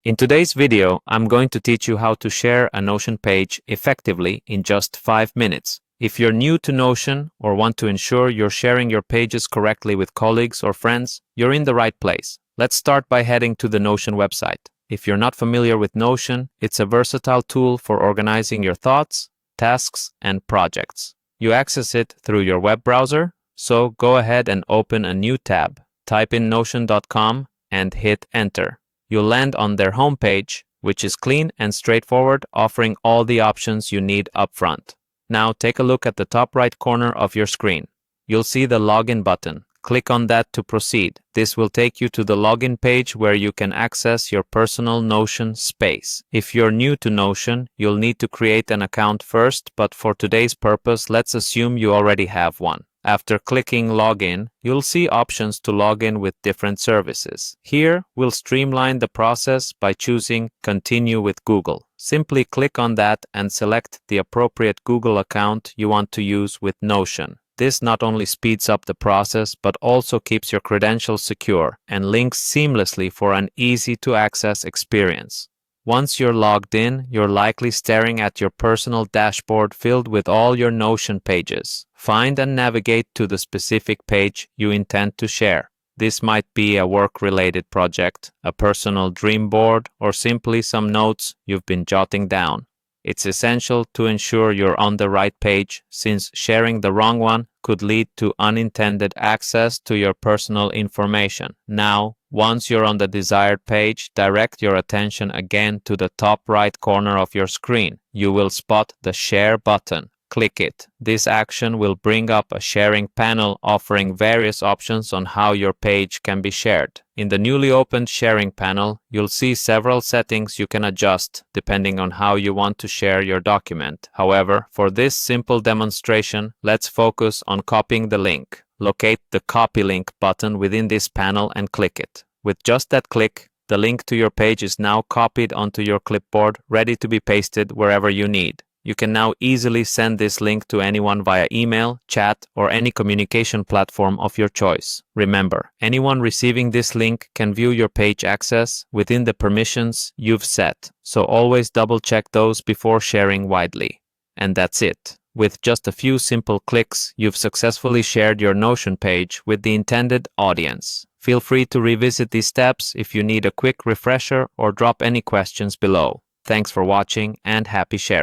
In today's video, I'm going to teach you how to share a Notion page effectively in just 5 minutes. If you're new to Notion or want to ensure you're sharing your pages correctly with colleagues or friends, you're in the right place. Let's start by heading to the Notion website. If you're not familiar with Notion, it's a versatile tool for organizing your thoughts, tasks, and projects. You access it through your web browser, so go ahead and open a new tab. Type in notion.com and hit enter. You'll land on their homepage, which is clean and straightforward, offering all the options you need up front. Now take a look at the top right corner of your screen. You'll see the login button. Click on that to proceed. This will take you to the login page where you can access your personal Notion space. If you're new to Notion, you'll need to create an account first, but for today's purpose, let's assume you already have one. After clicking Login, you'll see options to log in with different services. Here, we'll streamline the process by choosing Continue with Google. Simply click on that and select the appropriate Google account you want to use with Notion. This not only speeds up the process, but also keeps your credentials secure and links seamlessly for an easy-to-access experience. Once you're logged in, you're likely staring at your personal dashboard filled with all your Notion pages. Find and navigate to the specific page you intend to share. This might be a work-related project, a personal dream board, or simply some notes you've been jotting down. It's essential to ensure you're on the right page, since sharing the wrong one could lead to unintended access to your personal information. Now, once you're on the desired page, direct your attention again to the top right corner of your screen. You will spot the Share button. Click it. This action will bring up a sharing panel offering various options on how your page can be shared. In the newly opened sharing panel, you'll see several settings you can adjust depending on how you want to share your document. However, for this simple demonstration, let's focus on copying the link. Locate the Copy Link button within this panel and click it. With just that click, the link to your page is now copied onto your clipboard, ready to be pasted wherever you need. You can now easily send this link to anyone via email, chat, or any communication platform of your choice. Remember, anyone receiving this link can view your page access within the permissions you've set, so always double-check those before sharing widely. And that's it. With just a few simple clicks, you've successfully shared your Notion page with the intended audience. Feel free to revisit these steps if you need a quick refresher or drop any questions below. Thanks for watching and happy sharing.